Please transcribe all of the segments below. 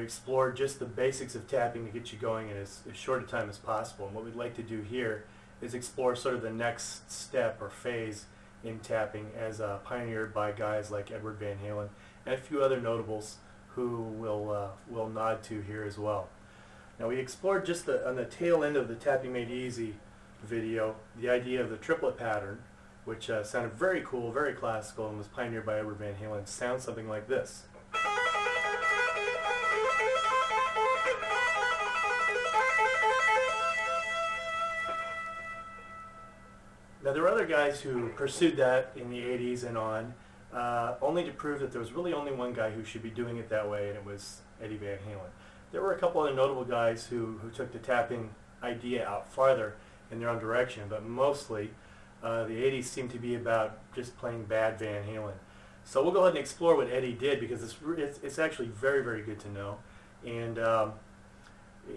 we explored just the basics of tapping to get you going in as short a time as possible. And what we'd like to do here is explore sort of the next step or phase in tapping as pioneered by guys like Eddie Van Halen and a few other notables who we'll nod to here as well. Now we explored just on the tail end of the Tapping Made Easy video the idea of the triplet pattern, which sounded very cool, very classical, and was pioneered by Eddie Van Halen. Sounds something like this. Now there were other guys who pursued that in the 80s and on, only to prove that there was really only one guy who should be doing it that way, and it was Eddie Van Halen. There were a couple other notable guys who took the tapping idea out farther in their own direction, but mostly the 80s seemed to be about just playing bad Van Halen. So we'll go ahead and explore what Eddie did, because it's actually very, very good to know. And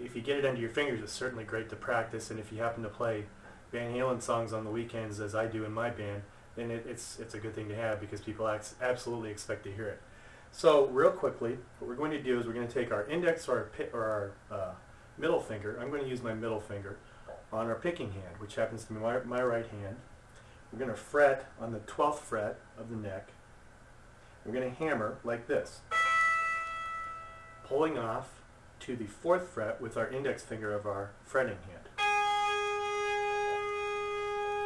if you get it under your fingers, it's certainly great to practice. And if you happen to play Van Halen songs on the weekends, as I do in my band, then it's a good thing to have, because people absolutely expect to hear it. So real quickly, what we're going to do is we're going to take our index or our middle finger. I'm going to use my middle finger on our picking hand, which happens to be my right hand. We're going to fret on the 12th fret of the neck. We're going to hammer like this, pulling off to the 4th fret with our index finger of our fretting hand,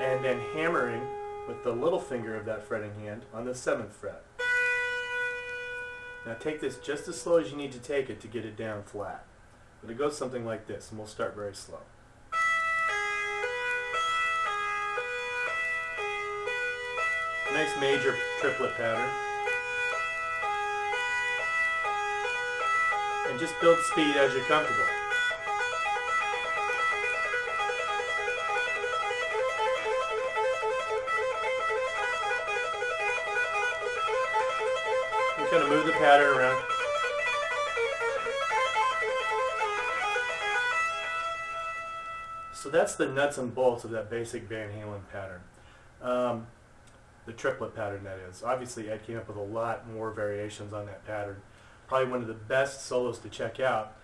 and then hammering with the little finger of that fretting hand on the 7th fret. Now take this just as slow as you need to take it to get it down flat. But it goes something like this, and we'll start very slow. Nice major triplet pattern. And just build speed as you're comfortable. You kind of move the pattern around. So that's the nuts and bolts of that basic Van Halen pattern. The triplet pattern, that is. Obviously Ed came up with a lot more variations on that pattern. Probably one of the best solos to check out.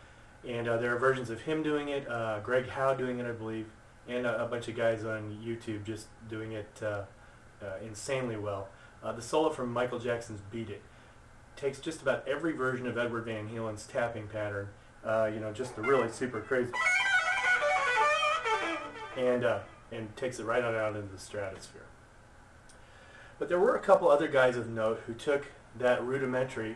And there are versions of him doing it, Greg Howe doing it, I believe, and a bunch of guys on YouTube just doing it insanely well. The solo from Michael Jackson's Beat It takes just about every version of Edward Van Halen's tapping pattern, you know, just the really super crazy, and takes it right on out into the stratosphere. But there were a couple other guys of note who took that rudimentary,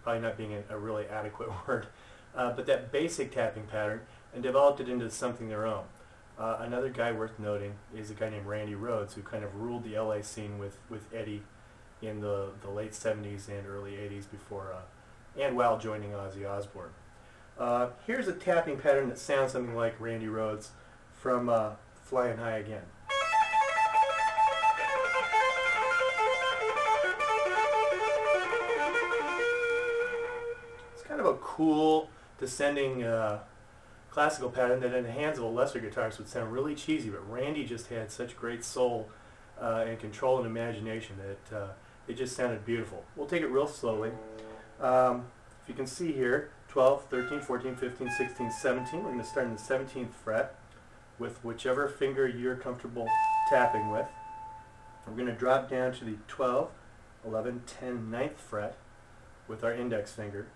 probably not being a really adequate word, but that basic tapping pattern, and developed it into something their own. Another guy worth noting is a guy named Randy Rhoads, who kind of ruled the LA scene with Eddie in the late 70s and early 80s before and while joining Ozzy Osbourne. Here's a tapping pattern that sounds something like Randy Rhoads from Flying High Again. Kind of a cool descending classical pattern that in the hands of a lesser guitarist would sound really cheesy, but Randy just had such great soul and control and imagination that it just sounded beautiful. We'll take it real slowly. If you can see here, 12, 13, 14, 15, 16, 17. We're going to start in the 17th fret with whichever finger you're comfortable tapping with. We're going to drop down to the 12, 11, 10, 9th fret with our index finger.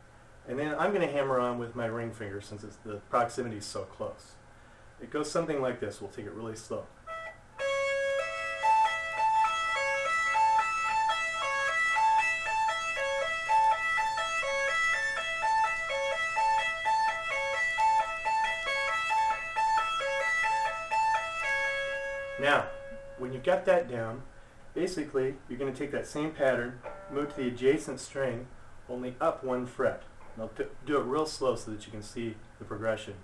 And then I'm going to hammer on with my ring finger since the proximity is so close. It goes something like this. We'll take it really slow. Now, when you've got that down, basically you're going to take that same pattern, move to the adjacent string, only up 1 fret. I'll do it real slow so that you can see the progression.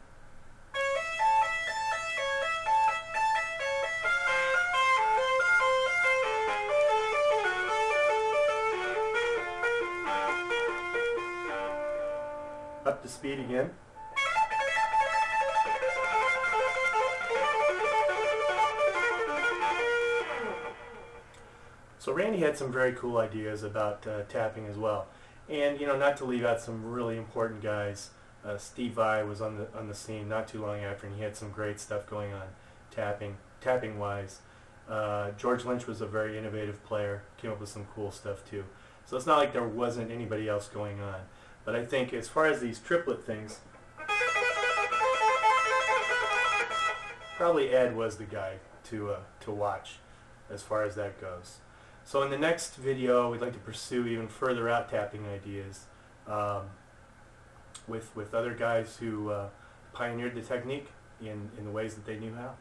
Up to speed again. So Randy had some very cool ideas about tapping as well. And not to leave out some really important guys. Steve Vai was on the scene not too long after, and he had some great stuff going on, tapping wise. George Lynch was a very innovative player, came up with some cool stuff too. So it's not like there wasn't anybody else going on. But I think as far as these triplet things, probably Ed was the guy to watch as far as that goes. So in the next video, we'd like to pursue even further out tapping ideas with other guys who pioneered the technique in the ways that they knew how.